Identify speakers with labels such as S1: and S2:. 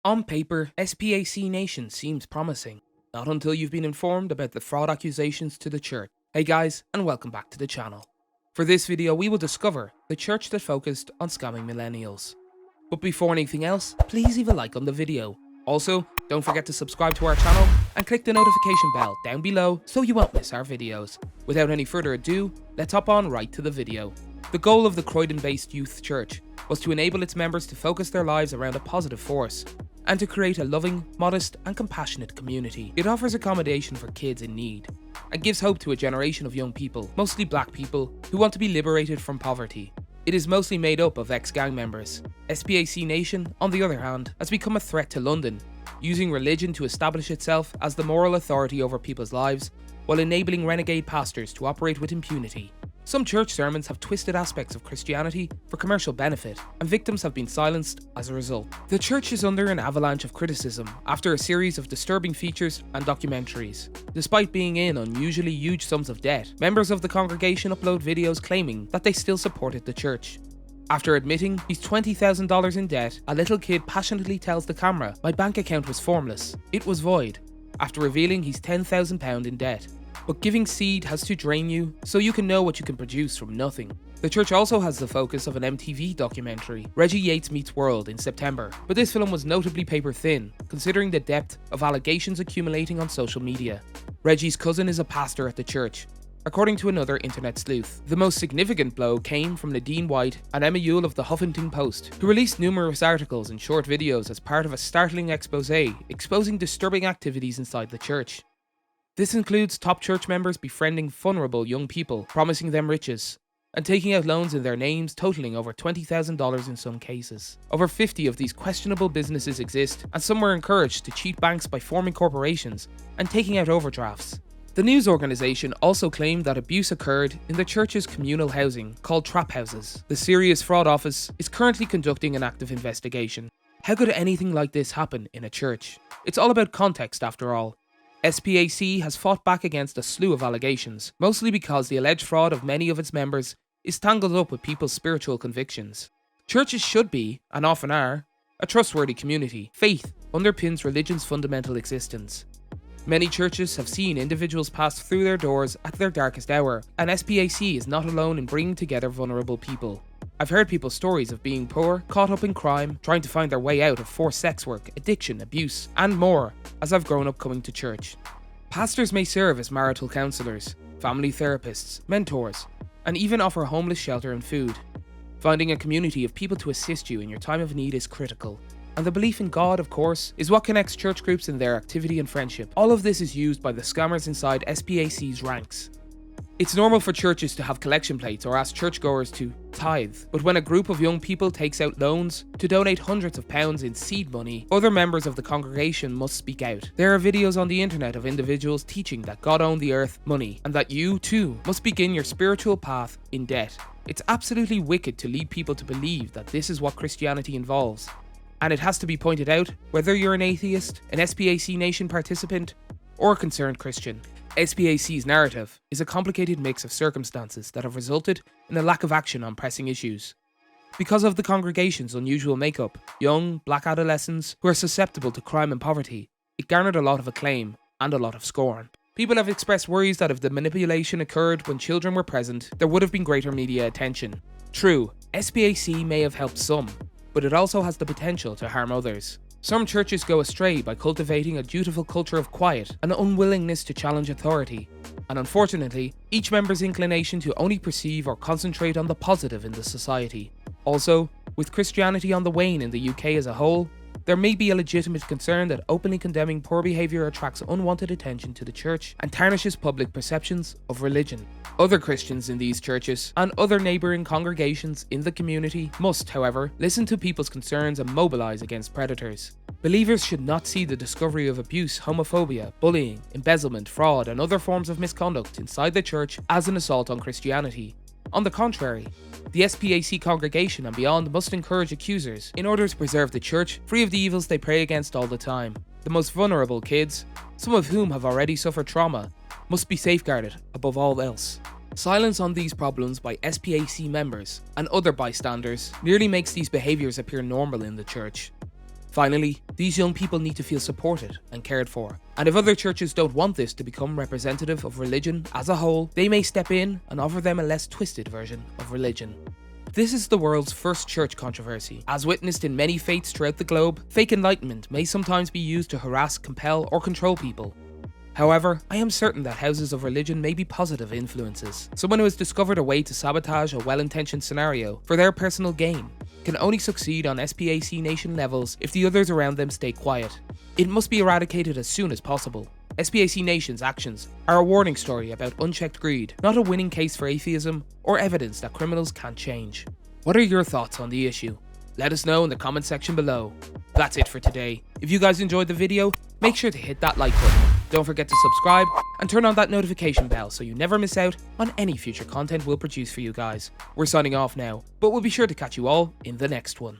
S1: On paper, SPAC Nation seems promising, not until you've been informed about the fraud accusations to the church. Hey guys, and welcome back to the channel. For this video, we will discover the church that focused on scamming millennials. But before anything else, please leave a like on the video. Also, don't forget to subscribe to our channel and click the notification bell down below so you won't miss our videos. Without any further ado, let's hop on right to the video. The goal of the Croydon-based youth church was to enable its members to focus their lives around a positive force, and to create a loving, modest and compassionate community. It offers accommodation for kids in need, and gives hope to a generation of young people, mostly black people, who want to be liberated from poverty. It is mostly made up of ex-gang members. SPAC Nation, on the other hand, has become a threat to London, using religion to establish itself as the moral authority over people's lives, while enabling renegade pastors to operate with impunity. Some church sermons have twisted aspects of Christianity for commercial benefit, and victims have been silenced as a result. The church is under an avalanche of criticism after a series of disturbing features and documentaries. Despite being in unusually huge sums of debt, members of the congregation upload videos claiming that they still supported the church. After admitting he's $20,000 in debt, a little kid passionately tells the camera, "My bank account was formless. It was void," after revealing he's £10,000 in debt. But giving seed has to drain you, so you can know what you can produce from nothing. The church also has the focus of an MTV documentary, Reggie Yates Meets World, in September, but this film was notably paper thin, considering the depth of allegations accumulating on social media. Reggie's cousin is a pastor at the church, according to another internet sleuth. The most significant blow came from Nadine White and Emma Yule of the Huffington Post, who released numerous articles and short videos as part of a startling expose exposing disturbing activities inside the church. This includes top church members befriending vulnerable young people, promising them riches, and taking out loans in their names totaling over $20,000 in some cases. Over 50 of these questionable businesses exist, and some were encouraged to cheat banks by forming corporations and taking out overdrafts. The news organisation also claimed that abuse occurred in the church's communal housing, called trap houses. The Serious Fraud Office is currently conducting an active investigation. How could anything like this happen in a church? It's all about context after all. SPAC has fought back against a slew of allegations, mostly because the alleged fraud of many of its members is tangled up with people's spiritual convictions. Churches should be, and often are, a trustworthy community. Faith underpins religion's fundamental existence. Many churches have seen individuals pass through their doors at their darkest hour, and SPAC is not alone in bringing together vulnerable people. I've heard people's stories of being poor, caught up in crime, trying to find their way out of forced sex work, addiction, abuse, and more as I've grown up coming to church. Pastors may serve as marital counsellors, family therapists, mentors, and even offer homeless shelter and food. Finding a community of people to assist you in your time of need is critical. And the belief in God, of course, is what connects church groups in their activity and friendship. All of this is used by the scammers inside SPAC's ranks. It's normal for churches to have collection plates or ask churchgoers to tithe, but when a group of young people takes out loans to donate hundreds of pounds in seed money, other members of the congregation must speak out. There are videos on the internet of individuals teaching that God owned the earth, money, and that you, too, must begin your spiritual path in debt. It's absolutely wicked to lead people to believe that this is what Christianity involves. And it has to be pointed out, whether you're an atheist, an SPAC Nation participant, or a concerned Christian. SPAC's narrative is a complicated mix of circumstances that have resulted in a lack of action on pressing issues. Because of the congregation's unusual makeup, young, black adolescents who are susceptible to crime and poverty, it garnered a lot of acclaim and a lot of scorn. People have expressed worries that if the manipulation occurred when children were present, there would have been greater media attention. True, SPAC may have helped some, but it also has the potential to harm others. Some churches go astray by cultivating a dutiful culture of quiet and unwillingness to challenge authority. And unfortunately, each member's inclination to only perceive or concentrate on the positive in the society. Also, with Christianity on the wane in the UK as a whole, there may be a legitimate concern that openly condemning poor behaviour attracts unwanted attention to the church and tarnishes public perceptions of religion. Other Christians in these churches and other neighbouring congregations in the community must, however, listen to people's concerns and mobilise against predators. Believers should not see the discovery of abuse, homophobia, bullying, embezzlement, fraud and other forms of misconduct inside the church as an assault on Christianity. On the contrary, the SPAC congregation and beyond must encourage accusers in order to preserve the church free of the evils they pray against all the time. The most vulnerable kids, some of whom have already suffered trauma, must be safeguarded above all else. Silence on these problems by SPAC members and other bystanders merely makes these behaviours appear normal in the church. Finally, these young people need to feel supported and cared for. And if other churches don't want this to become representative of religion as a whole, they may step in and offer them a less twisted version of religion. This is the world's first church controversy. As witnessed in many faiths throughout the globe, fake enlightenment may sometimes be used to harass, compel, or control people. However, I am certain that houses of religion may be positive influences. Someone who has discovered a way to sabotage a well-intentioned scenario for their personal gain can only succeed on SPAC Nation levels if the others around them stay quiet. It must be eradicated as soon as possible. SPAC Nation's actions are a warning story about unchecked greed, not a winning case for atheism or evidence that criminals can't change. What are your thoughts on the issue? Let us know in the comment section below. That's it for today. If you guys enjoyed the video, make sure to hit that like button. Don't forget to subscribe and turn on that notification bell so you never miss out on any future content we'll produce for you guys. We're signing off now, but we'll be sure to catch you all in the next one.